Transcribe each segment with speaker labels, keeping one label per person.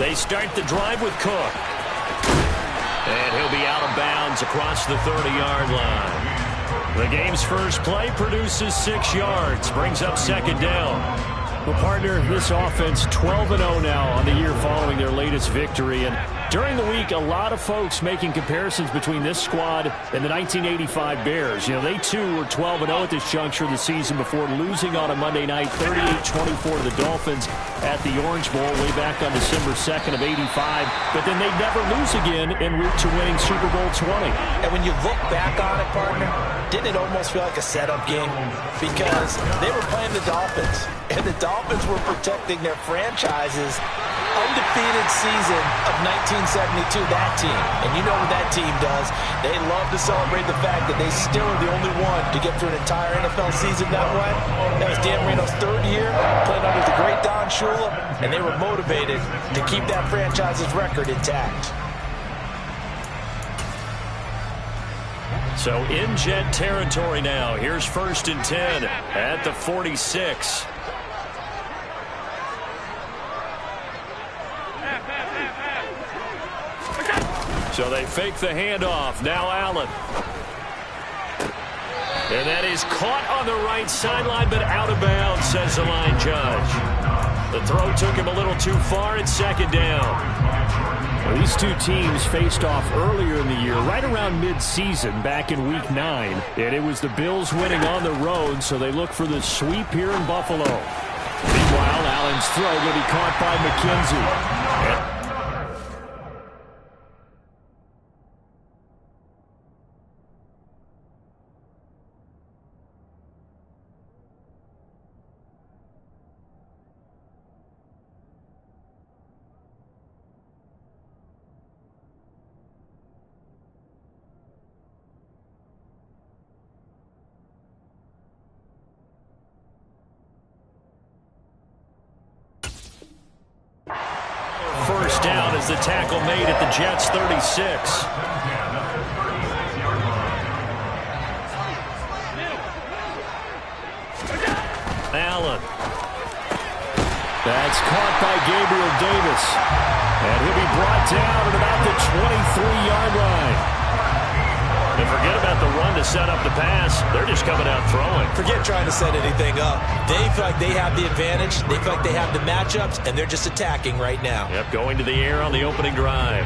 Speaker 1: They start the drive with Cook. And he'll be out of bounds across the 30-yard line. The game's first play produces 6 yards, brings up second down.
Speaker 2: Well, partner, this offense 12-0 now on the year following their latest victory. And during the week, a lot of folks making comparisons between this squad and the 1985 Bears. You know, they too were 12-0 at this juncture of the season before losing on a Monday night 38-24 to the Dolphins at the Orange Bowl way back on December 2nd of 85. But then they'd never lose again en route to winning Super Bowl 20.
Speaker 3: And when you look back on it, partner, didn't it almost feel like a setup game? Because they were playing the Dolphins, and the Dolphins were protecting their franchise's undefeated season of 1972, that team. And you know what that team does. They love to celebrate the fact that they still are the only one to get through an entire NFL season that way. That was Dan Marino's 3rd year, playing under the great Don Shula, and they were motivated to keep that franchise's record intact.
Speaker 1: So in Jet territory now. Here's 1st and 10 at the 46. So they fake the handoff. Now Allen. And that is caught on the right sideline, but out of bounds, says the line judge. The throw took him a little too far. It's second down.
Speaker 2: Well, these two teams faced off earlier in the year, right around mid-season, back in Week 9. And it was the Bills winning on the road, so they look for the sweep here in Buffalo. Meanwhile, Allen's throw going to be caught by McKenzie.
Speaker 1: First down is the tackle made at the Jets' 36. Allen.
Speaker 2: That's caught by Gabriel Davis. And he'll be brought down at about the 23-yard line.
Speaker 1: And forget about the run to set up the pass. They're just coming out throwing.
Speaker 3: Forget trying to set anything up. They feel like they have the advantage. They feel like they have the matchups, and they're just attacking right now.
Speaker 1: Yep, going to the air on the opening drive.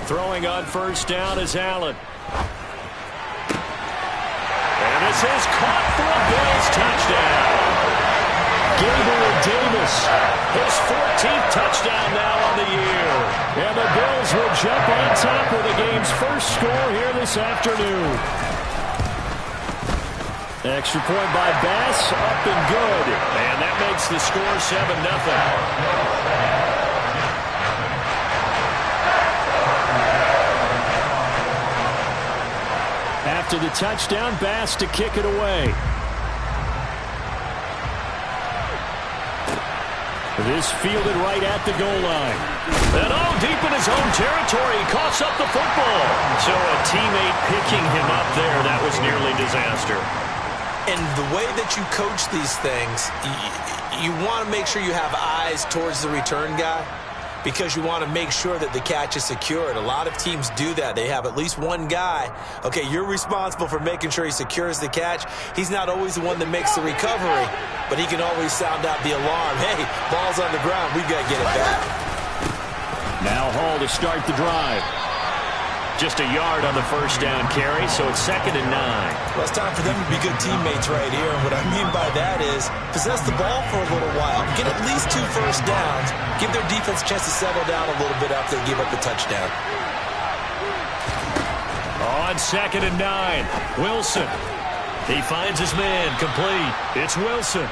Speaker 1: Throwing on first down is Allen. And this is caught for a Bills touchdown. Gabriel Davis, his 14th touchdown now on the year.
Speaker 2: And the Bills will jump on top with the game's first score here this afternoon. Extra point by Bass, up and good.
Speaker 1: And that makes the score 7-0.
Speaker 2: After the touchdown, Bass to kick it away. This fielded right at the goal line.
Speaker 1: And deep in his own territory, he coughs up the football. So a teammate picking him up there, that was nearly disaster.
Speaker 3: And the way that you coach these things, you want to make sure you have eyes towards the return guy, because you want to make sure that the catch is secured. A lot of teams do that. They have at least one guy. Okay, you're responsible for making sure he secures the catch. He's not always the one that makes the recovery, but he can always sound out the alarm. Hey, ball's on the ground. We've got to get it back.
Speaker 2: Now Hall to start the drive.
Speaker 1: Just a yard on the first down carry, so it's 2nd and 9.
Speaker 3: Well, it's time for them to be good teammates right here. And what I mean by that is possess the ball for a little while. Get at least 2 first downs. Give their defense a chance to settle down a little bit after they give up the touchdown.
Speaker 1: On 2nd and 9, Wilson. He finds his man, complete. It's Wilson.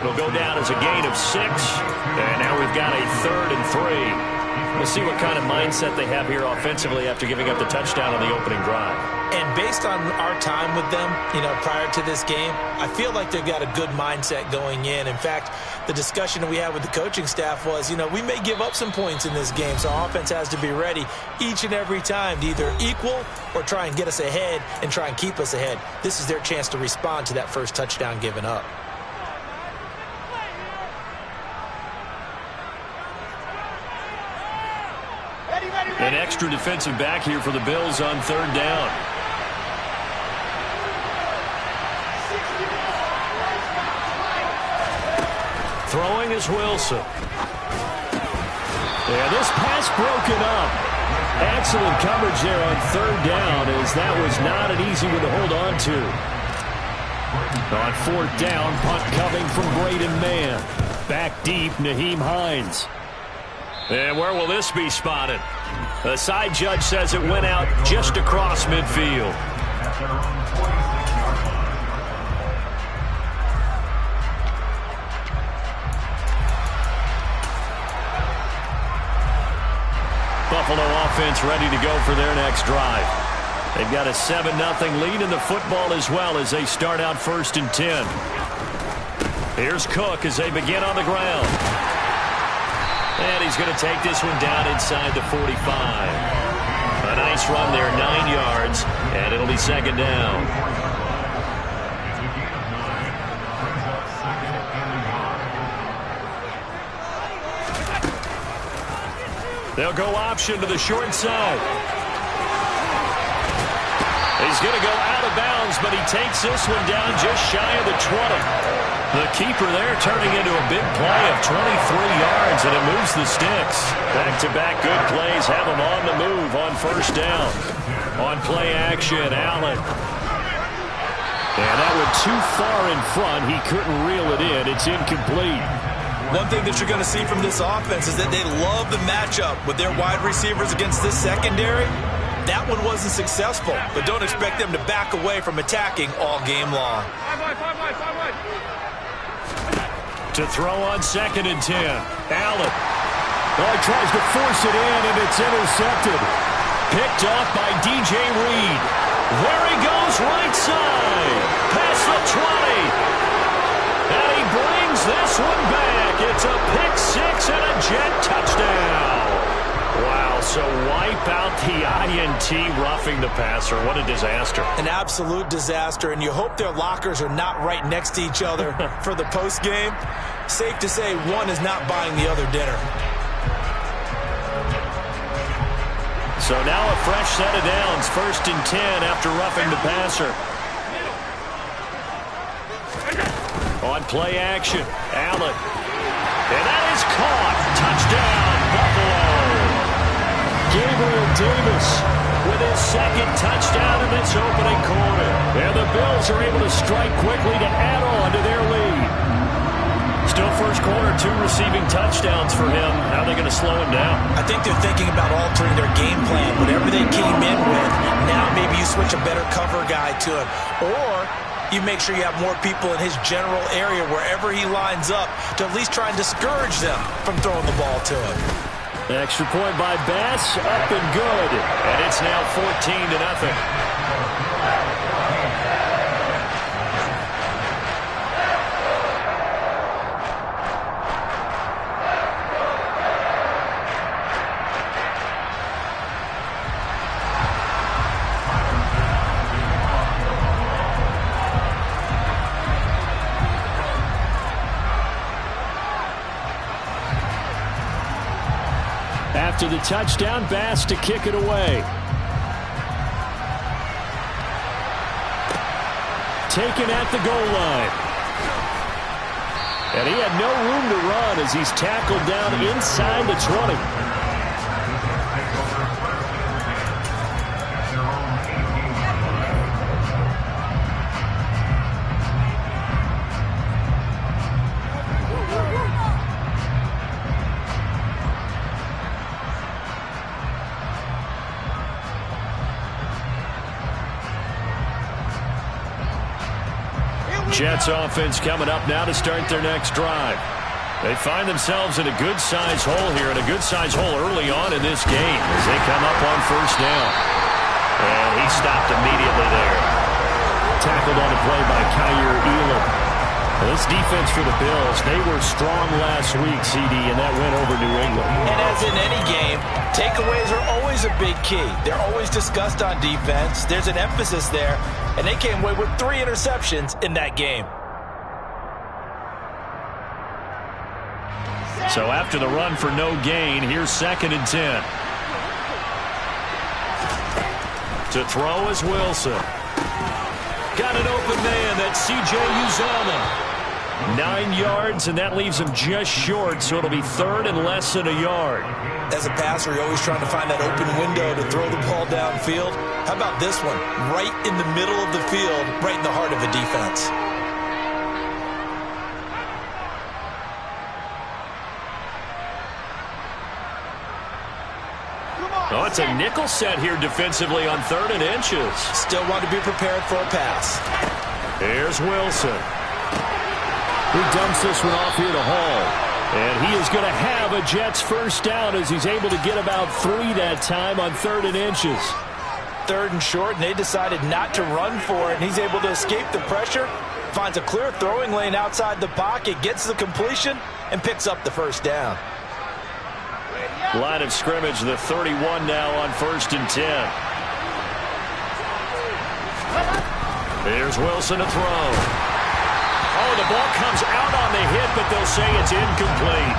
Speaker 1: It'll go down as a gain of 6. And now we've got a 3rd and 3. We'll see what kind of mindset they have here offensively after giving up the touchdown on the opening drive.
Speaker 3: And based on our time with them, prior to this game, I feel like they've got a good mindset going in. In fact, the discussion that we had with the coaching staff was, we may give up some points in this game, so our offense has to be ready each and every time to either equal or try and get us ahead and try and keep us ahead. This is their chance to respond to that first touchdown given up.
Speaker 1: An extra defensive back here for the Bills on third down. Throwing is Wilson.
Speaker 2: Yeah, this pass broken up. Excellent coverage there on third down, as that was not an easy one to hold on to. On fourth down, punt coming from Braden Mann. Back deep, Nyheim Hines.
Speaker 1: And where will this be spotted? The side judge says it went out just across midfield. Buffalo offense ready to go for their next drive. They've got a 7-0 lead in the football as well as they start out 1st and 10. Here's Cook as they begin on the ground. And he's going to take this one down inside the 45. A nice run there, 9 yards, and it'll be 2nd down. They'll go option to the short side. He's going to go out of bounds, but he takes this one down just shy of the 20. The keeper there turning into a big play of 23 yards, and it moves the sticks. Back-to-back good plays have him on the move on 1st down. On play action, Allen.
Speaker 2: And that went too far in front. He couldn't reel it in. It's incomplete.
Speaker 3: One thing that you're going to see from this offense is that they love the matchup with their wide receivers against this secondary. That one wasn't successful, but don't expect them to back away from attacking all game long.
Speaker 1: To throw on 2nd and 10. Allen.
Speaker 2: Oh, he tries to force it in, and it's intercepted.
Speaker 1: Picked off by DJ Reed. There he goes, right side. Past the 20. And he brings this one back. It's a pick six and a Jet touchdown. Wow, so wipe out the INT, roughing the passer. What a disaster.
Speaker 3: An absolute disaster, and you hope their lockers are not right next to each other for the postgame. Safe to say one is not buying the other dinner.
Speaker 1: So now a fresh set of downs, 1st and 10 after roughing the passer. On play action, Allen. And that is caught. Touchdown, Buffalo.
Speaker 2: Gabriel Davis
Speaker 1: with his 2nd touchdown in this opening quarter.
Speaker 2: And the Bills are able to strike quickly to add on to their lead.
Speaker 1: Still first quarter, 2 receiving touchdowns for him. How are they going to slow him down?
Speaker 3: I think they're thinking about altering their game plan. Whatever they came in with, now maybe you switch a better cover guy to him. Or you make sure you have more people in his general area wherever he lines up to at least try and discourage them from throwing the ball to him.
Speaker 2: Extra point by Bass, up and good.
Speaker 1: And it's now 14-0.
Speaker 2: After the touchdown, Bass to kick it away. Taken at the goal line. And he had no room to run as he's tackled down inside the 20. Jets offense coming up now to start their next drive.
Speaker 1: They find themselves in a good-sized hole here, and a good-sized hole early on in this game as they come up on first down. And he stopped immediately there. Tackled on the play by Kyer Elam. This defense for the Bills, they were strong last week, CD, and that went over New England.
Speaker 3: And as in any game, takeaways are always a big key. They're always discussed on defense. There's an emphasis there, and they came away with 3 interceptions in that game.
Speaker 1: So after the run for no gain, here's 2nd and 10. To throw is Wilson. Got an open man. That's C.J. Uzomah. 9 yards, and that leaves him just short, so it'll be 3rd and less than a yard.
Speaker 3: As a passer, you're always trying to find that open window to throw the ball downfield. How about this one? Right in the middle of the field, right in the heart of the defense.
Speaker 1: Oh, it's a nickel set here defensively on 3rd and inches.
Speaker 3: Still want to be prepared for a pass.
Speaker 1: Here's Wilson.
Speaker 2: He dumps this one off here to Hall.
Speaker 1: And he is going to have
Speaker 2: A Jets first down as he's able to get about 3 that time on 3rd and inches.
Speaker 3: 3rd and short, and they decided not to run for it, and he's able to escape the pressure, finds a clear throwing lane outside the pocket, gets the completion, and picks up the first down.
Speaker 1: Line of scrimmage, the 31 now on 1st and 10. Here's Wilson to throw. Oh, the ball comes out on the hit, but they'll say it's incomplete.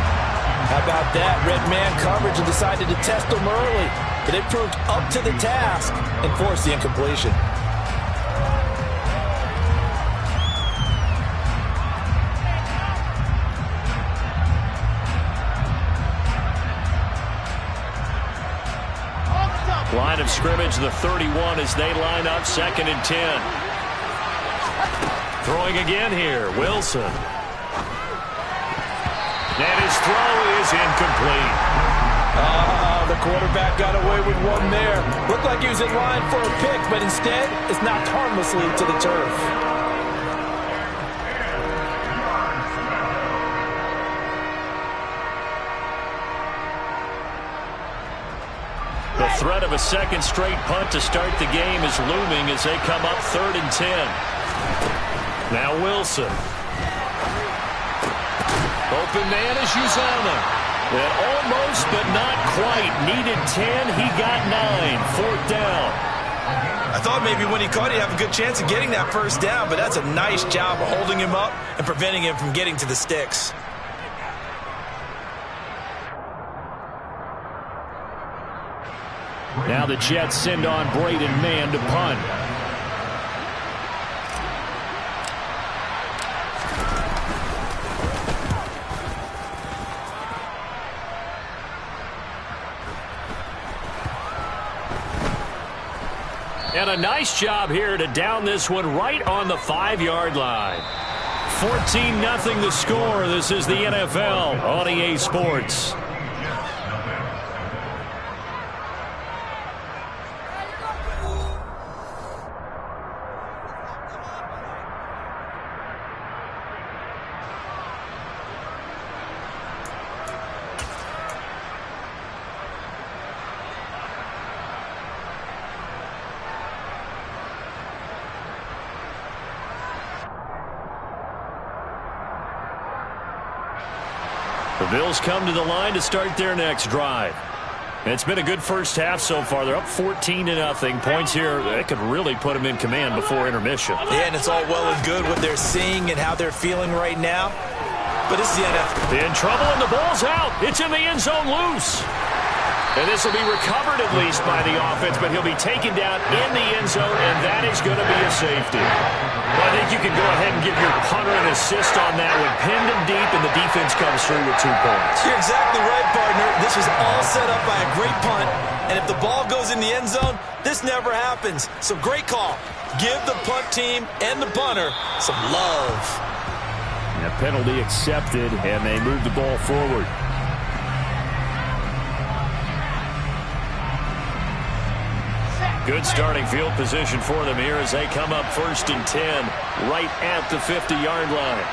Speaker 3: How about that? Red man coverage and decided to test them early, but it proved up to the task and forced the incompletion.
Speaker 1: Line of scrimmage, the 31 as they line up 2nd and 10. Throwing again here, Wilson. And his throw is incomplete.
Speaker 3: The quarterback got away with one there. Looked like he was in line for a pick, but instead it's knocked harmlessly to the turf.
Speaker 1: The threat of a 2nd straight punt to start the game is looming as they come up 3rd and 10. Now Wilson. Open man is Uzomah. And almost, but not quite. Needed 10. He got 9. 4th down.
Speaker 3: I thought maybe when he caught, he'd have a good chance of getting that first down, but that's a nice job of holding him up and preventing him from getting to the sticks.
Speaker 2: Now the Jets send on Braden Mann to punt.
Speaker 1: And a nice job here to down this one right on the 5-yard line. 14-0 the score. This is the NFL on EA Sports. The Bills come to the line to start their next drive. It's been a good first half so far. They're up 14-0. Points here, that could really put them in command before intermission.
Speaker 3: Yeah, and it's all well and good what they're seeing and how they're feeling right now. But this is the NFL.
Speaker 1: In trouble, and the ball's out. It's in the end zone loose. And this will be recovered at least by the offense, but he'll be taken down in the end zone, and that is going to be a safety. Well, I think you can go ahead and give your punter an assist on that one. Pinned him deep, and the defense comes through with 2 points.
Speaker 3: You're exactly right, partner. This was all set up by a great punt, and if the ball goes in the end zone, this never happens. So great call. Give the punt team and the punter some love.
Speaker 2: And a penalty accepted, and they move the ball forward.
Speaker 1: Good starting field position for them here as they come up 1st and 10 right at the 50-yard line.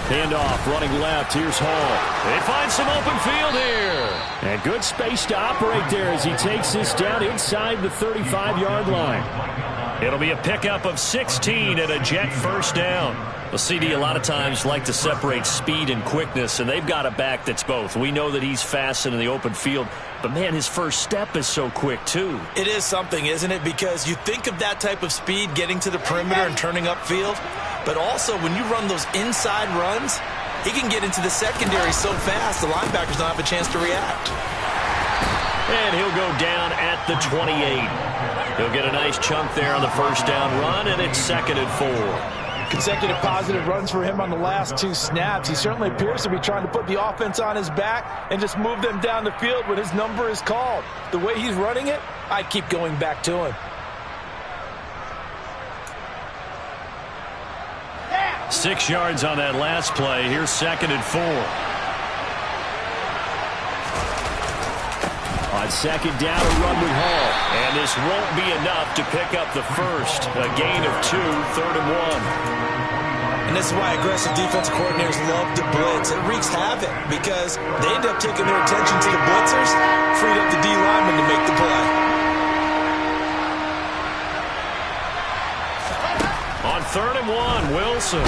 Speaker 2: Handoff, running left. Here's Hall.
Speaker 1: They find some open field here.
Speaker 2: And good space to operate there as he takes this down inside the 35-yard line.
Speaker 1: It'll be a pickup of 16 and a Jet first down. The CD a lot of times like to separate speed and quickness, and they've got a back that's both. We know that he's fast in the open field, but, man, his first step is so quick, too.
Speaker 3: It is something, isn't it? Because you think of that type of speed getting to the perimeter and turning upfield, but also when you run those inside runs, he can get into the secondary so fast the linebackers don't have a chance to react.
Speaker 1: And he'll go down at the 28. He'll get a nice chunk there on the first down run, and it's 2nd and 4.
Speaker 4: Consecutive positive runs for him on the last 2 snaps. He certainly appears to be trying to put the offense on his back and just move them down the field when his number is called. The way he's running it, I'd keep going back to him.
Speaker 1: 6 yards on that last play. Here's 2nd and 4.
Speaker 2: On 2nd down, a run with Hall.
Speaker 1: And this won't be enough to pick up the first. A gain of 2, 3rd and 1.
Speaker 3: And this is why aggressive defensive coordinators love to blitz. It wreaks havoc because they end up taking their attention to the blitzers, freed up the D lineman to make the play.
Speaker 1: On 3rd and 1, Wilson.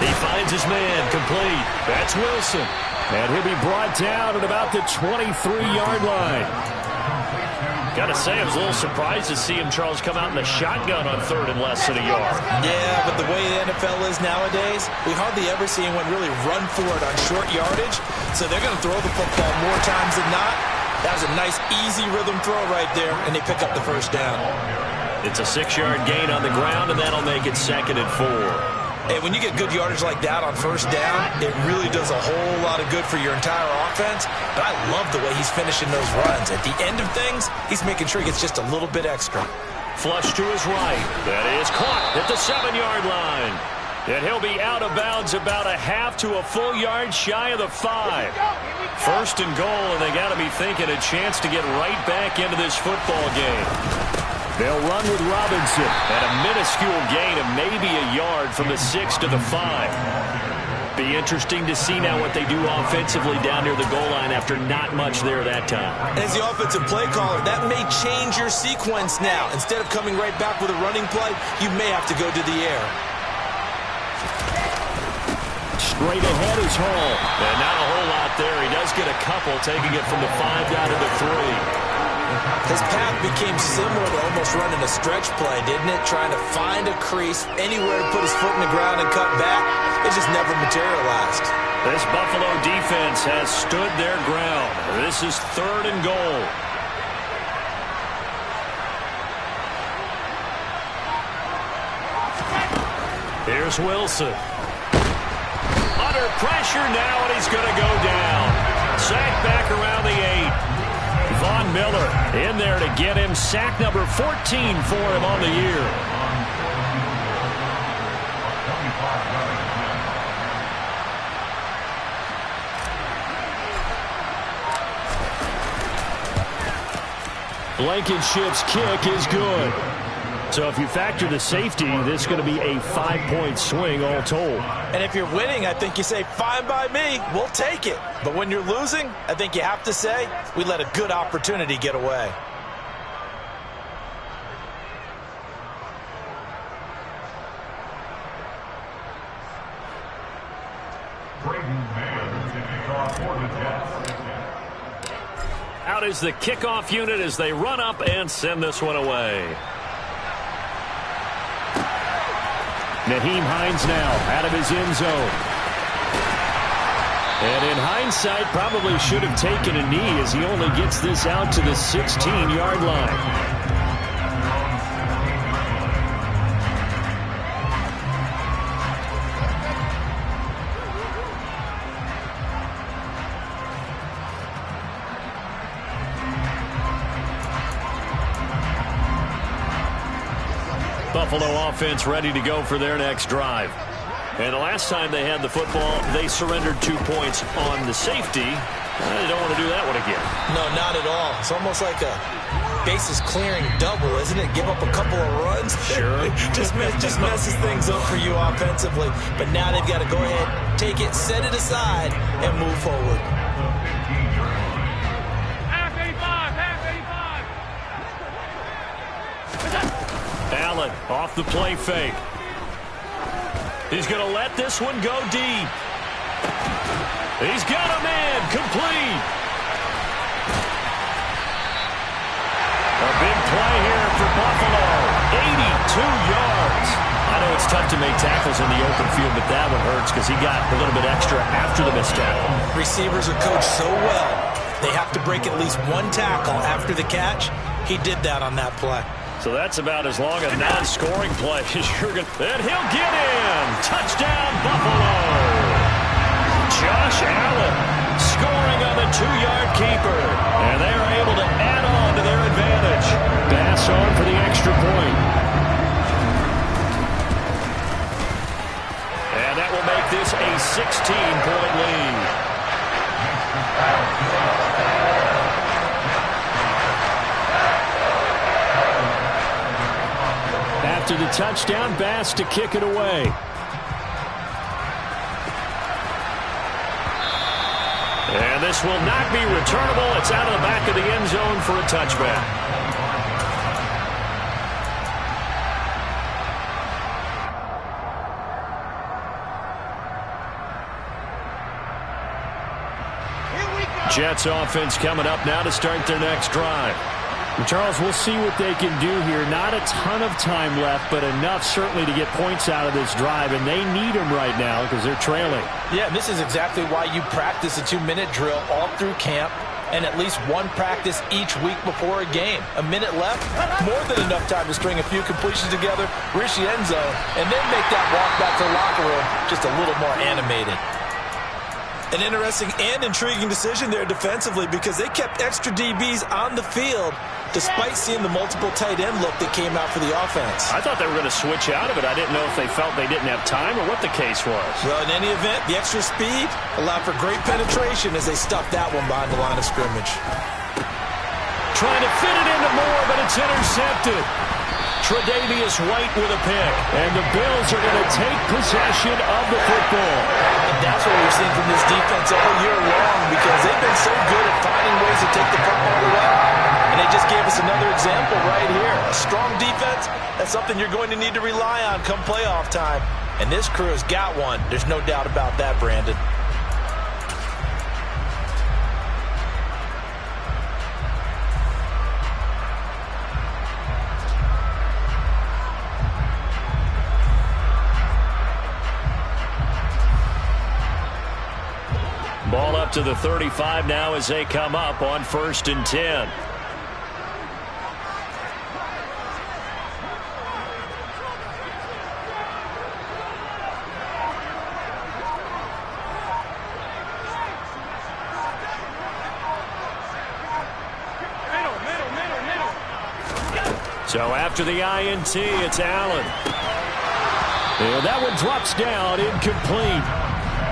Speaker 1: He finds his man, complete. That's Wilson.
Speaker 2: And he'll be brought down at about the 23-yard line.
Speaker 1: Got to say, I was a little surprised to see him, Charles, come out in the shotgun on 3rd and less than a yard.
Speaker 3: Yeah, but the way the NFL is nowadays, we hardly ever see anyone really run for it on short yardage. So they're going to throw the football more times than not. That was a nice, easy rhythm throw right there, and they pick up the first down.
Speaker 1: It's a 6-yard gain on the ground, and that'll make it 2nd and 4.
Speaker 3: Hey, when you get good yardage like that on first down, it really does a whole lot of good for your entire offense. But I love the way he's finishing those runs. At the end of things, he's making sure he gets just a little bit extra.
Speaker 1: Flush to his right. That is caught at the 7-yard line. And he'll be out of bounds about a half to a full yard shy of the 5. 1st and goal, and they got to be thinking a chance to get right back into this football game.
Speaker 2: They'll run with Robinson.
Speaker 1: At a minuscule gain of maybe a yard from the 6 to the 5. Be interesting to see now what they do offensively down near the goal line after not much there that time.
Speaker 3: As the offensive play caller, that may change your sequence now. Instead of coming right back with a running play, you may have to go to the air.
Speaker 2: Straight ahead is Hall.
Speaker 1: And not a whole lot there. He does get a couple, taking it from the 5 down to the 3.
Speaker 3: His path became similar to almost running a stretch play, didn't it? Trying to find a crease, anywhere to put his foot in the ground and cut back. It just never materialized.
Speaker 1: This Buffalo defense has stood their ground. This is 3rd and goal. Here's Wilson. Under pressure now, and he's going to go down. Sacked back around the 8. Von Miller in there to get him. Sack number 14 for him on the year.
Speaker 2: Blankenship's kick is good. So if you factor the safety, this is going to be a 5-point swing all told.
Speaker 3: And if you're winning, I think you say, fine by me, we'll take it. But when you're losing, I think you have to say, we let a good opportunity get away.
Speaker 1: Out is the kickoff unit as they run up and send this one away.
Speaker 2: Nyheim Hines now out of his end zone. And in hindsight, probably should have taken a knee as he only gets this out to the 16-yard line.
Speaker 1: Buffalo offense ready to go for their next drive. And the last time they had the football, they surrendered 2 points on the safety. They don't want to do that one again.
Speaker 3: No, not at all. It's almost like a bases clearing double, isn't it? Give up a couple of runs.
Speaker 1: Sure.
Speaker 3: just messes things up for you offensively. But now they've got to go ahead, take it, set it aside, and move forward.
Speaker 1: Allen off the play fake. He's going to let this one go deep. He's got a man complete. A big play here for Buffalo. 82 yards. I know it's tough to make tackles in the open field, but that one hurts because he got a little bit extra after the missed tackle.
Speaker 3: Receivers are coached so well, they have to break at least one tackle after the catch. He did that on that play.
Speaker 1: So that's about as long a non-scoring play as you're going to... And he'll get in. Touchdown, Buffalo. Josh Allen scoring on the 2-yard keeper. And they are able to add on to their advantage.
Speaker 2: Pass on for the extra point.
Speaker 1: And that will make this a 16-point lead.
Speaker 2: After the touchdown, Bass to kick it away.
Speaker 1: And this will not be returnable. It's out of the back of the end zone for a touchback. Jets offense coming up now to start their next drive.
Speaker 2: Charles, we'll see what they can do here. Not a ton of time left, but enough certainly to get points out of this drive, and they need them right now because they're trailing.
Speaker 4: Yeah, and this is exactly why you practice a 2-minute drill all through camp and at least one practice each week before a game. A minute left, more than enough time to string a few completions together, reach the end zone, and then make that walk back to the locker room just a little more animated. An interesting and intriguing decision there defensively because they kept extra DBs on the field despite seeing the multiple tight end look that came out for the offense.
Speaker 1: I thought they were going to switch out of it. I didn't know if they felt they didn't have time or what the case was.
Speaker 4: Well, in any event, the extra speed allowed for great penetration as they stuffed that one behind the line of scrimmage.
Speaker 1: Trying to fit it into Moore, but it's intercepted. Tre'Davious White with a pick.
Speaker 2: And the Bills are going to take possession of the football.
Speaker 4: And that's what we've seen from this defense all year long because they've been so good at finding ways to take the football away. And they just gave us another example right here. A strong defense, that's something you're going to need to rely on come playoff time. And this crew has got one. There's no doubt about that, Brandon.
Speaker 1: Ball up to the 35 now as they come up on 1st and 10. So after the INT, it's Allen.
Speaker 2: And that one drops down, incomplete.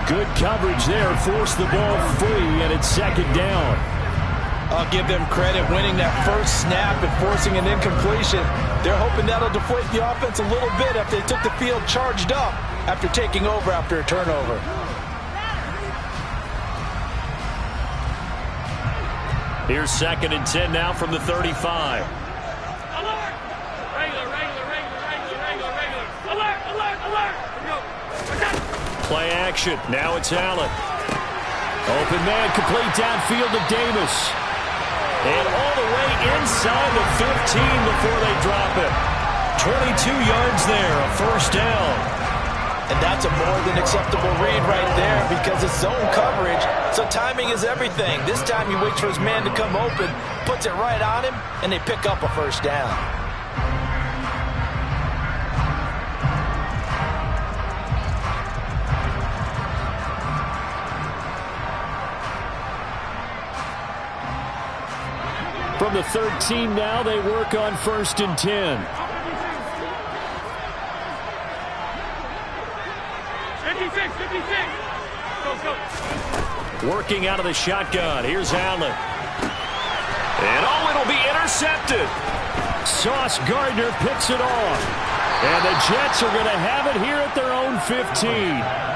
Speaker 2: Good coverage there, forced the ball free, and it's 2nd down.
Speaker 4: I'll give them credit winning that first snap and forcing an incompletion. They're hoping that'll deflate the offense a little bit after they took the field charged up after taking over after a turnover.
Speaker 1: Here's 2nd and 10 now from the 35. Play action. Now it's Allen.
Speaker 2: Open man, complete downfield to Davis.
Speaker 1: And all the way inside the 15 before they drop it. 22 yards there, a 1st down.
Speaker 4: And that's a more than acceptable read right there because it's zone coverage, so timing is everything. This time he waits for his man to come open, puts it right on him, and they pick up a 1st down.
Speaker 2: From the 13 now, they work on 1st and 10.
Speaker 5: 56. Go.
Speaker 1: Working out of the shotgun. Here's Allen. And it'll be intercepted.
Speaker 2: Sauce Gardner picks it off. And the Jets are going to have it here at their own 15.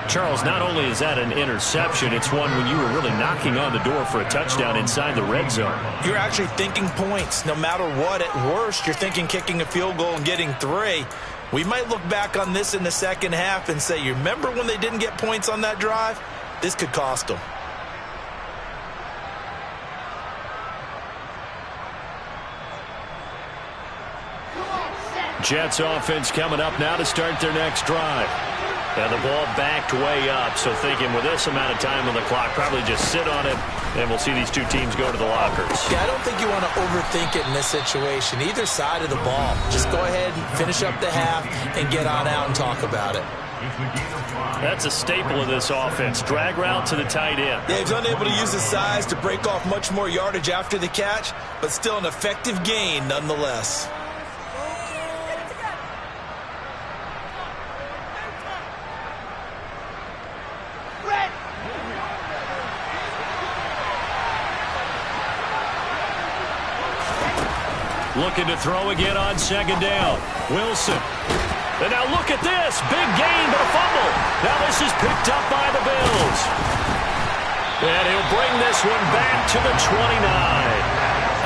Speaker 1: Charles, not only is that an interception, it's one when you were really knocking on the door for a touchdown inside the red zone.
Speaker 3: You're actually thinking points. No matter what, at worst, you're thinking kicking a field goal and getting 3. We might look back on this in the second half and say, you remember when they didn't get points on that drive? This could cost them.
Speaker 2: Jets offense coming up now to start their next drive.
Speaker 1: And the ball backed way up, so thinking with this amount of time on the clock, probably just sit on it, and we'll see these two teams go to the lockers.
Speaker 3: Yeah, I don't think you want to overthink it in this situation. Either side of the ball. Just go ahead and finish up the half and get on out and talk about it.
Speaker 1: That's a staple of this offense. Drag route to the tight end.
Speaker 3: Yeah, he's unable to use his size to break off much more yardage after the catch, but still an effective gain nonetheless.
Speaker 2: Looking to throw again on second down. Wilson. And now look at this. Big gain, but a fumble. Now this is picked up by the Bills. And he'll bring this one back to the 29.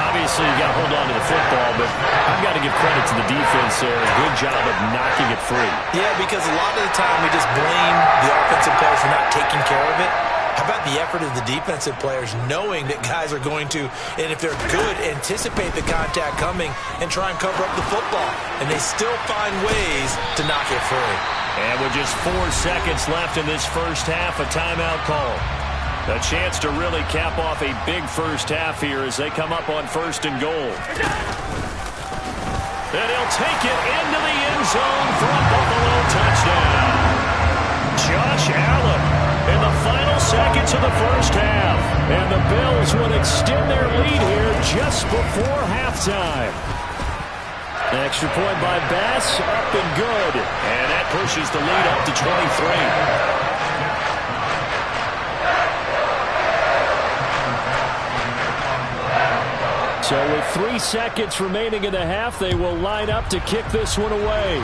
Speaker 2: Obviously, you got to hold on to the football, but I've got to give credit to the defense there. Good job of knocking it free.
Speaker 3: Yeah, because a lot of the time we just blame the offensive players for not taking care of it. How about the effort of the defensive players knowing that guys are going to, and if they're good, anticipate the contact coming and try and cover up the football. And they still find ways to knock it free.
Speaker 2: And with just 4 seconds left in this first half, a timeout call. A chance to really cap off a big first half here as they come up on 1st and goal. And he'll take it into the end zone for a Buffalo touchdown. Josh Allen in the final seconds of the first half. And the Bills would extend their lead here just before halftime. Extra point by Bass, up and good.
Speaker 1: And that pushes the lead up to 23.
Speaker 2: So with 3 seconds remaining in the half, they will line up to kick this one away.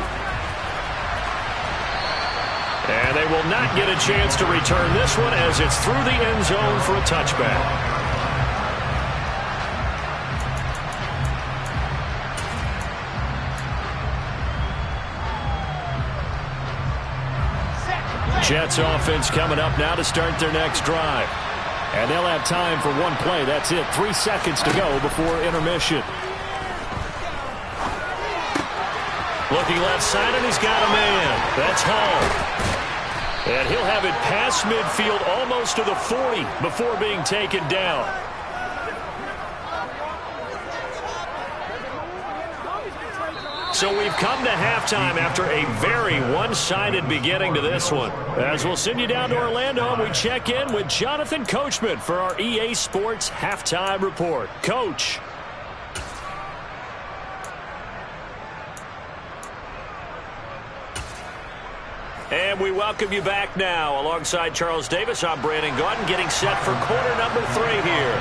Speaker 1: And they will not get a chance to return this one as it's through the end zone for a touchback.
Speaker 2: Jets offense coming up now to start their next drive. And they'll have time for one play. That's it. 3 seconds to go before intermission.
Speaker 1: Looking left side, and he's got a man. That's Hall. And he'll have it past midfield almost to the 40 before being taken down. So we've come to halftime after a very one-sided beginning to this one. As we'll send you down to Orlando, and we check in with Jonathan Coachman for our EA Sports Halftime Report. Coach. And we welcome you back now. Alongside Charles Davis, I'm Brandon Gaudin, getting set for quarter number 3 here.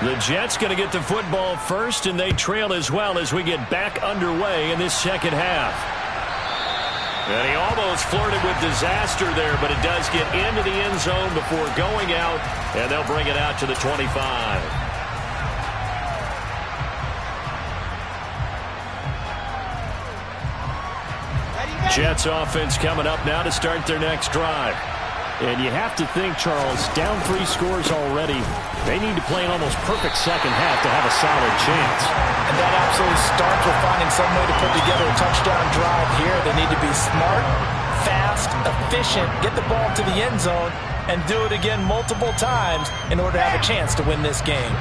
Speaker 2: The Jets going to get the football first, and they trail as well as we get back underway in this second half.
Speaker 1: And he almost flirted with disaster there, but it does get into the end zone before going out, and they'll bring it out to the 25.
Speaker 2: Jets offense coming up now to start their next drive. And you have to think, Charles, down 3 scores already. They need to play an almost perfect second half to have a solid chance.
Speaker 4: And that absolutely starts with finding some way to put together a touchdown drive here. They need to be smart, fast, efficient, get the ball to the end zone, and do it again multiple times in order to have a chance to win this game.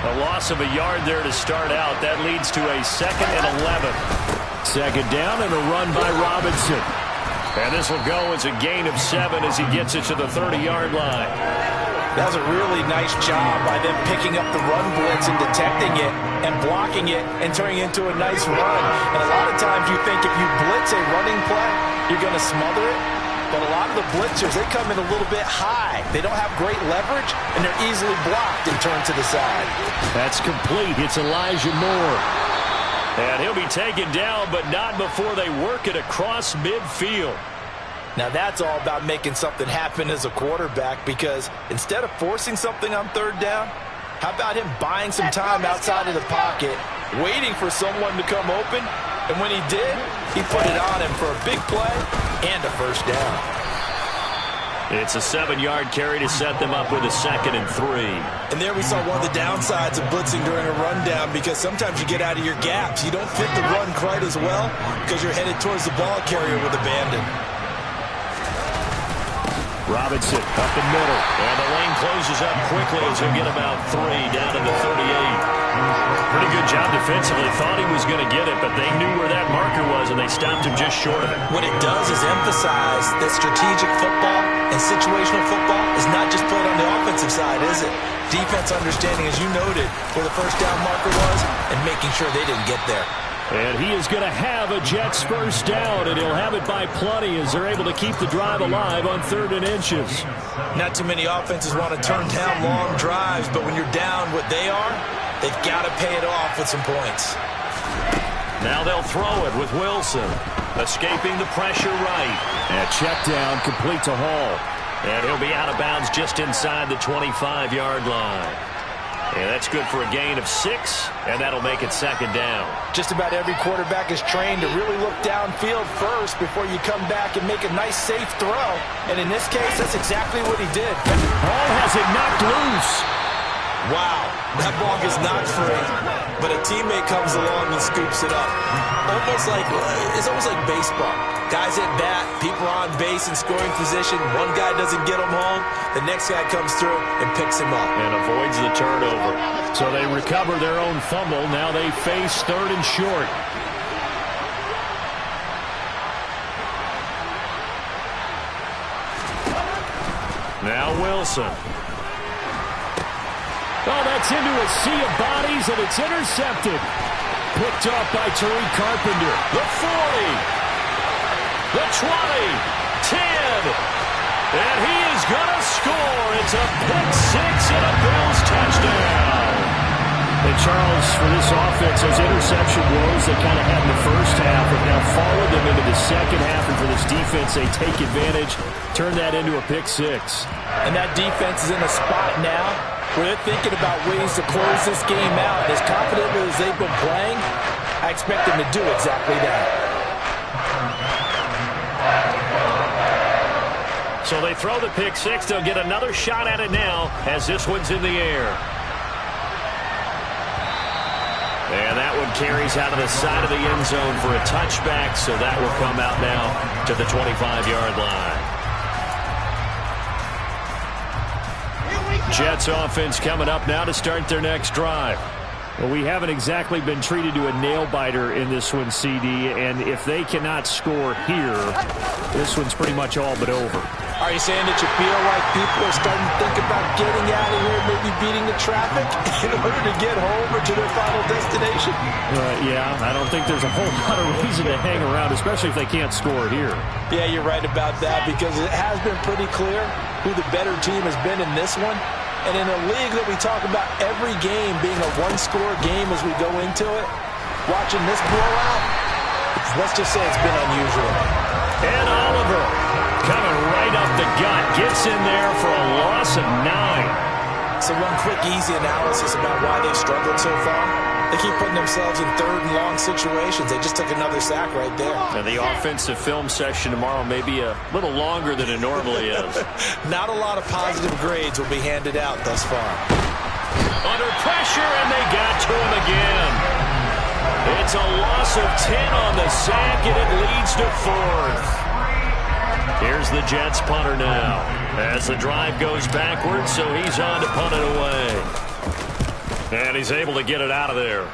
Speaker 1: A loss of a yard there to start out. That leads to a 2nd and 11.
Speaker 2: Second down and a run by Robinson.
Speaker 1: And this will go as a gain of 7 as he gets it to the 30-yard line.
Speaker 3: That was a really nice job by them picking up the run blitz and detecting it and blocking it and turning it into a nice run. And a lot of times you think if you blitz a running play, you're going to smother it. But a lot of the blitzers, they come in a little bit high. They don't have great leverage, and they're easily blocked and turned to the side.
Speaker 2: That's complete. It's Elijah Moore. taken down, but not before they work it across midfield.
Speaker 4: Now that's all about making something happen as a quarterback, because instead of forcing something on third down, how about him buying some time outside of the pocket, waiting for someone to come open, and when he did, he put it on him for a big play and a first down.
Speaker 2: It's a 7-yard carry to set them up with a 2nd and 3.
Speaker 4: And there we saw one of the downsides of blitzing during a rundown, because sometimes you get out of your gaps. You don't fit the run quite as well because you're headed towards the ball carrier with abandon.
Speaker 2: Robinson up the middle.
Speaker 1: And the lane closes up quickly as he'll get about 3 down to the 38.
Speaker 2: Pretty good job defensively. Thought he was going to get it, but they knew where that marker was, and they stopped him just short of it.
Speaker 4: What it does is emphasize that strategic football and situational football is not just played on the offensive side, is it? Defense understanding, as you noted, where the first down marker was and making sure they didn't get there.
Speaker 2: And he is going to have a Jets first down, and he'll have it by plenty as they're able to keep the drive alive on 3rd and inches.
Speaker 4: Not too many offenses want to turn down long drives, but when you're down what they are, they've got to pay it off with some points.
Speaker 1: Now they'll throw it with Wilson, escaping the pressure right.
Speaker 2: And check down, complete to Hall.
Speaker 1: And he'll be out of bounds just inside the 25-yard line. And that's good for a gain of 6, and that'll make it 2nd down.
Speaker 4: Just about every quarterback is trained to really look downfield first before you come back and make a nice, safe throw. And in this case, that's exactly what he did.
Speaker 2: Hall has it knocked loose.
Speaker 4: Wow, that ball gets knocked free, but a teammate comes along and scoops it up. It's almost like baseball. Guys at bat, people are on base in scoring position. One guy doesn't get him home, the next guy comes through and picks him up.
Speaker 1: And avoids the turnover.
Speaker 2: So they recover their own fumble. Now they face 3rd and short.
Speaker 1: Now Wilson.
Speaker 2: Oh, that's into a sea of bodies, and it's intercepted. Picked up by Tariq Carpenter.
Speaker 1: The 40. The 20. 10. And he is going to score. It's a pick 6 and a Bills touchdown.
Speaker 2: And Charles, for this offense, those interception woes they kind of had in the first half have now followed them into the second half. And for this defense, they take advantage, turn that into a pick 6.
Speaker 4: And that defense is in a spot now where they're thinking about ways to close this game out. As confidently as they've been playing, I expect them to do exactly that.
Speaker 1: So they throw the pick 6. They'll get another shot at it now as this one's in the air. And that one carries out of the side of the end zone for a touchback, so that will come out now to the 25-yard line.
Speaker 2: Jets offense coming up now to start their next drive. Well, we haven't exactly been treated to a nail-biter in this one, CD, and if they cannot score here, this one's pretty much all but over.
Speaker 4: Are you saying that you feel like people are starting to think about getting out of here, maybe beating the traffic in order to get home or to their final destination?
Speaker 2: Yeah, I don't think there's a whole lot of reason to hang around, especially if they can't score here.
Speaker 4: Yeah, you're right about that, because it has been pretty clear who the better team has been in this one. And in a league that we talk about every game being a one-score game as we go into it, watching this blowout, let's just say it's been unusual.
Speaker 1: And Oliver coming right up the gut, gets in there for a loss of 9.
Speaker 4: So one quick, easy analysis about why they've struggled so far. They keep putting themselves in 3rd and long situations. They just took another sack right there.
Speaker 1: Now the offensive film session tomorrow may be a little longer than it normally is.
Speaker 4: Not a lot of positive grades will be handed out thus far.
Speaker 1: Under pressure, and they got to him again. It's a loss of 10 on the sack, and it leads to 4th. Here's the Jets punter now as the drive goes backwards, so he's on to punt it away. And he's able to get it out of there.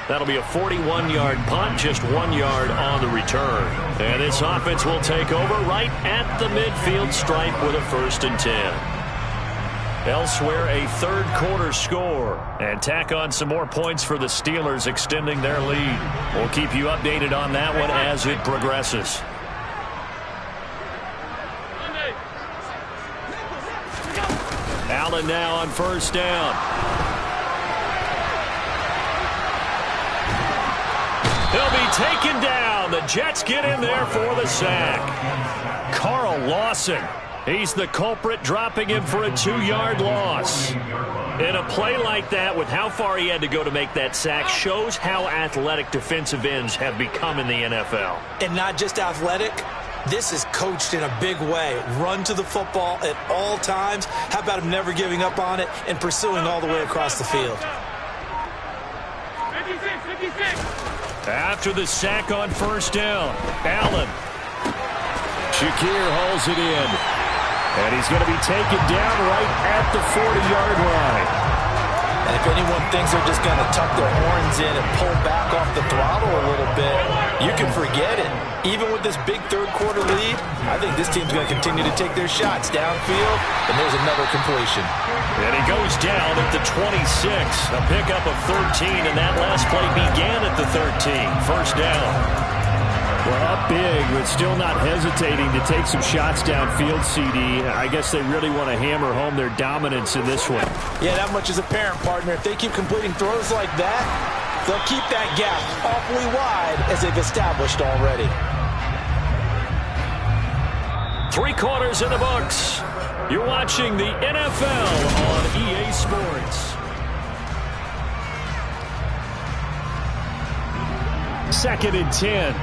Speaker 1: That'll be a 41-yard punt, just 1 yard on the return. And this offense will take over right at the midfield stripe with a 1st and 10. Elsewhere, a 3rd quarter score. And tack on some more points for the Steelers, extending their lead. We'll keep you updated on that one as it progresses.
Speaker 2: Allen now on first down. He'll be taken down. The Jets get in there for the sack. Carl Lawson, he's the culprit, dropping him for a 2-yard loss. In a play like that, with how far he had to go to make that sack, shows how athletic defensive ends have become in the NFL.
Speaker 3: And not just athletic, this is coached in a big way. Run to the football at all times. How about him never giving up on it and pursuing all the way across the field?
Speaker 5: 56.
Speaker 2: After the sack on first down, Allen. Shakir hauls it in. And he's going to be taken down right at the 40-yard line.
Speaker 3: And if anyone thinks they're just going to tuck their horns in and pull back off the throttle a little bit, you can forget it. Even with this big third-quarter lead, I think this team's going to continue to take their shots downfield, and there's another completion.
Speaker 2: And he goes down at the 26. A pickup of 13, and that last play began at the 13. First down. Well, up big, but still not hesitating to take some shots downfield, CD. I guess they really want to hammer home their dominance in this one.
Speaker 4: Yeah, that much is apparent, partner. If they keep completing throws like that, they'll keep that gap awfully wide as they've established already.
Speaker 2: 3 quarters in the books. You're watching the NFL on EA Sports. Second and 10.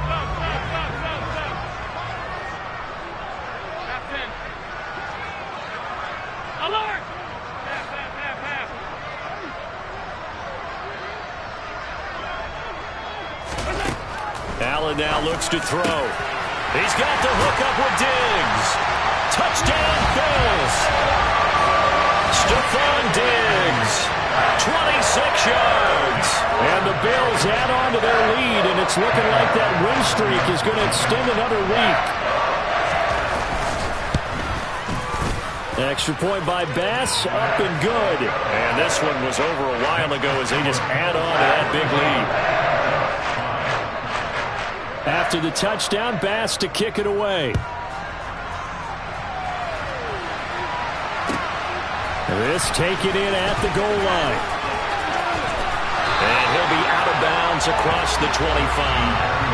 Speaker 2: Allen now looks to throw. He's got the hook up with Diggs. Touchdown, Bills. Stephon Diggs, 26 yards. And the Bills add on to their lead, and it's looking like that win streak is going to extend another week. Extra point by Bass, up and good. And this one was over a while ago as they just add on to that big lead. After the touchdown, Bass to kick it away. This taken in at the goal line. And he'll be out of bounds across the 25.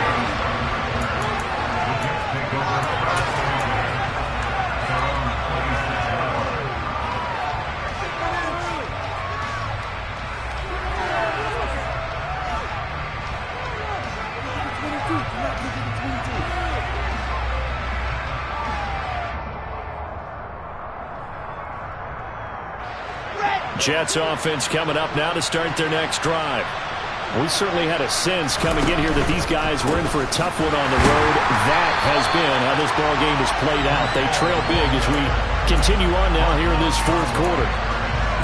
Speaker 2: Jets offense coming up now to start their next drive. We certainly had a sense coming in here that these guys were in for a tough one on the road. That has been how this ball game has played out. They trail big as we continue on now here in this fourth quarter.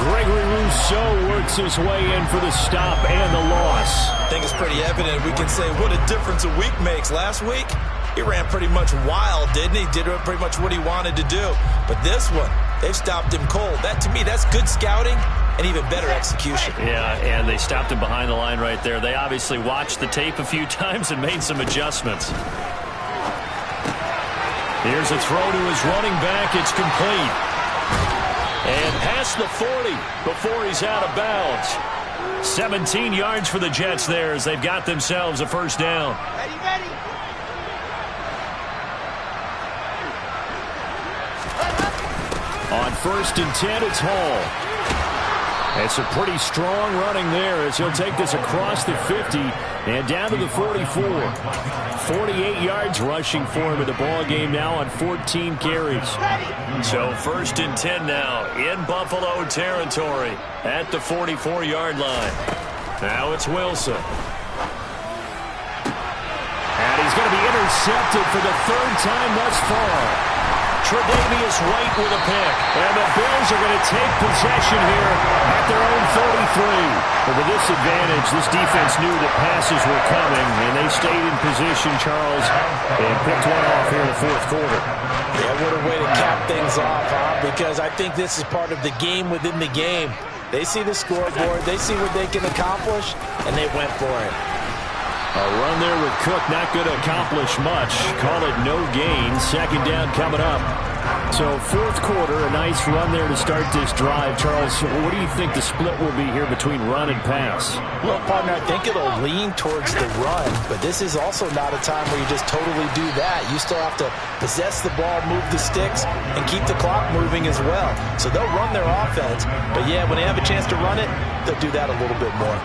Speaker 2: Gregory Rousseau works his way in for the stop and the loss.
Speaker 3: I think it's pretty evident. We can say what a difference a week makes. Last week, he ran pretty much wild, didn't he? Did pretty much what he wanted to do. But this one, they've stopped him cold. That, to me, that's good scouting and even better execution.
Speaker 2: Yeah, and they stopped him behind the line right there. They obviously watched the tape a few times and made some adjustments. Here's a throw to his running back. It's complete. And past the 40 before he's out of bounds. 17 yards for the Jets there as they've got themselves a first down.
Speaker 5: Ready.
Speaker 2: On first and 10, it's Hall. It's a pretty strong running there as he'll take this across the 50 and down to the 44. 48 yards rushing for him in the ball game now on 14 carries. So first and 10 now in Buffalo territory at the 44-yard line. Now it's Wilson. And he's going to be intercepted for the third time thus far. Tre'Davious White with a pick. And the Bills are going to take possession here at their own 33. But with this advantage, this defense knew that passes were coming, and they stayed in position, Charles, and picked one off here in the fourth quarter.
Speaker 4: Yeah, what a way to cap things off, huh? Because I think this is part of the game within the game. They see the scoreboard, they see what they can accomplish, and they went for it.
Speaker 2: A run there with Cook, not going to accomplish much. Call it no gain. Second down coming up. So fourth quarter, a nice run there to start this drive. Charles, what do you think the split will be here between run and pass?
Speaker 3: Well, partner, I think it'll lean towards the run, but this is also not a time where you just totally do that. You still have to possess the ball, move the sticks, and keep the clock moving as well. So they'll run their offense, but yeah, when they have a chance to run it, they'll do that a little bit more.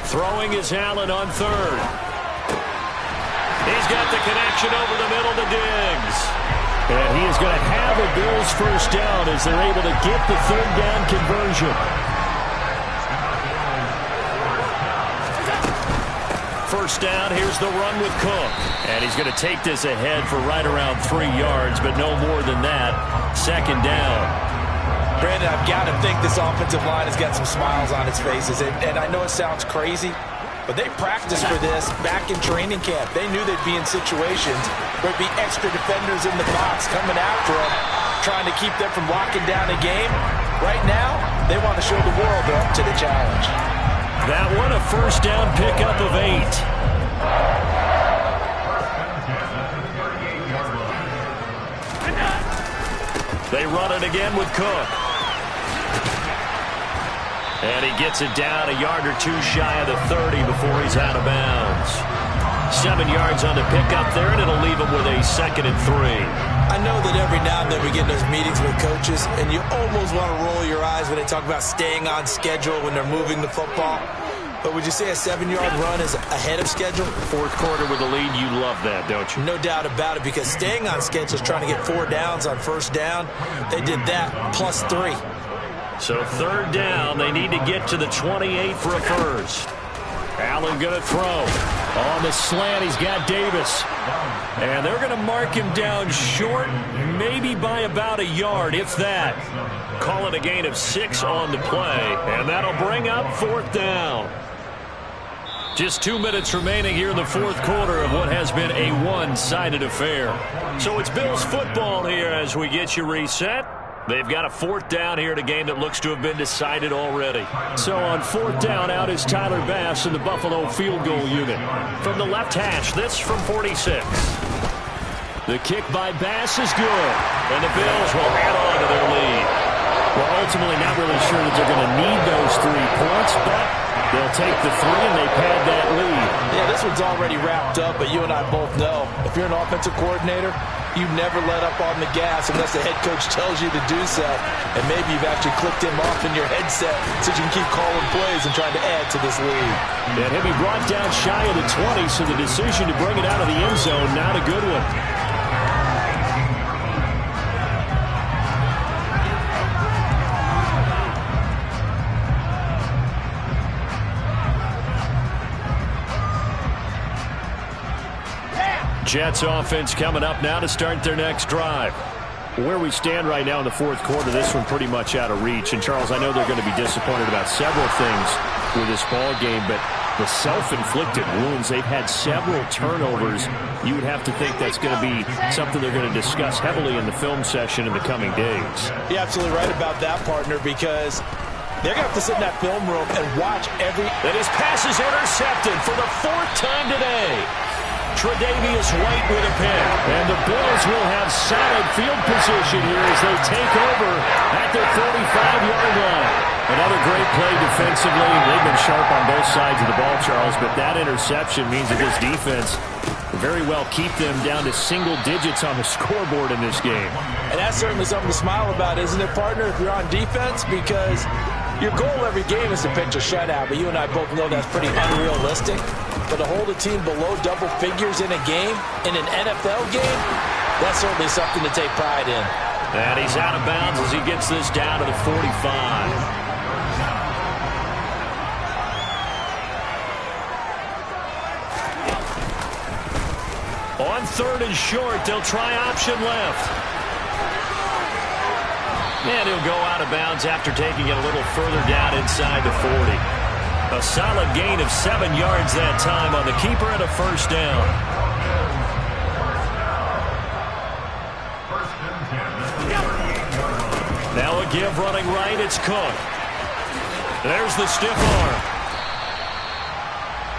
Speaker 1: Throwing is Allen on third. He's got the connection over the middle to Diggs.
Speaker 2: And he is going to have a Bills first down as they're able to get the third down conversion.
Speaker 1: First down, here's the run with Cook. And he's going to take this ahead for right around 3 yards, but no more than that. Second down.
Speaker 3: Brandon, I've got to think this offensive line has got some smiles on its faces. And I know it sounds crazy, but they practiced for this back in training camp. They knew they'd be in situations where there'd be extra defenders in the box coming after them, trying to keep them from locking down a game. Right now, they want to show the world they're up to the challenge.
Speaker 1: That one, a first down pickup of 8. They run it again with Cook. And he gets it down a yard or two shy of the 30 before he's out of bounds. 7 yards on the pickup there, and it'll leave him with a 2nd and 3.
Speaker 3: I know that every now and then we get in those meetings with coaches, and you almost want to roll your eyes when they talk about staying on schedule when they're moving the football. But would you say a 7-yard run is ahead of schedule?
Speaker 1: Fourth quarter with a lead, you love that, don't you?
Speaker 3: No doubt about it, because staying on schedule is trying to get 4 downs on first down. They did that plus 3.
Speaker 1: So third down, they need to get to the 28 for a first. Allen going to throw. On the slant, he's got Davis. And they're going to mark him down short, maybe by about a yard, if that. Call it a gain of 6 on the play, and that'll bring up fourth down. Just 2 minutes remaining here in the fourth quarter of what has been a one-sided affair. So it's Bills football here as we get you reset. They've got a fourth down here in a game that looks to have been decided already.
Speaker 2: So on fourth down, out is Tyler Bass in the Buffalo field goal unit.
Speaker 1: From the left hash, this from 46.
Speaker 2: The kick by Bass is good.
Speaker 1: And the Bills will add on to their lead.
Speaker 2: Well, ultimately not really sure that they're going to need those 3 points, but they'll take the 3 and they pad that lead.
Speaker 3: Yeah, this one's already wrapped up, but you and I both know if you're an offensive coordinator, you never let up on the gas unless the head coach tells you to do so. And maybe you've actually clicked him off in your headset so you can keep calling plays and trying to add to this lead.
Speaker 2: And he'll be brought down shy of the 20, so the decision to bring it out of the end zone, not a good one.
Speaker 1: Jets offense coming up now to start their next drive.
Speaker 2: Where we stand right now in the fourth quarter, this one pretty much out of reach. And, Charles, I know they're going to be disappointed about several things with this ball game, but the self-inflicted wounds, they've had several turnovers. You would have to think that's going to be something they're going to discuss heavily in the film session in the coming days.
Speaker 3: You're absolutely right about that, partner, because they're going to have to sit in that film room and watch every...
Speaker 1: And his pass is intercepted for the 4th time today. Tre'Davious White with a pick.
Speaker 2: And the Bills will have solid field position here as they take over at their 45-yard line.
Speaker 1: Another great play defensively. They've been sharp on both sides of the ball, Charles, but that interception means that this defense very well keep them down to single digits on the scoreboard in this game.
Speaker 3: And that's certainly something to smile about, isn't it, partner, if you're on defense? Because your goal every game is to pitch a shutout, but you and I both know that's pretty unrealistic. But to hold a team below double figures in a game, in an NFL game, that's certainly something to take pride in.
Speaker 1: And he's out of bounds as he gets this down to the 45. On 3rd and short, they'll try option left. And he'll go out of bounds after taking it a little further down inside the 40. A solid gain of 7 yards that time on the keeper and a first down. Now a give running right. It's Cook. There's the stiff arm.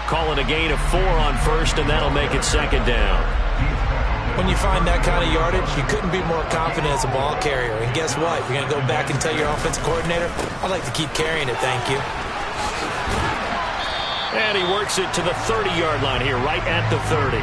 Speaker 1: Calling a gain of 4 on first, and that'll make it second down.
Speaker 3: When you find that kind of yardage, you couldn't be more confident as a ball carrier. And guess what? You're going to go back and tell your offensive coordinator, I'd like to keep carrying it, thank you.
Speaker 1: And he works it to the 30-yard line here, right at the 30.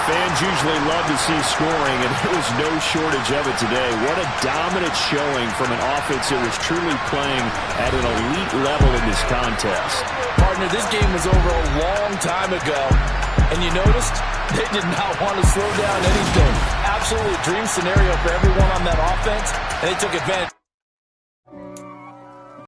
Speaker 2: Fans usually love to see scoring, and there was no shortage of it today. What a dominant showing from an offense that was truly playing at an elite level in this contest.
Speaker 4: Partner, this game was over a long time ago, and you noticed they did not want to slow down anything. Absolutely a dream scenario for everyone on that offense, and they took advantage.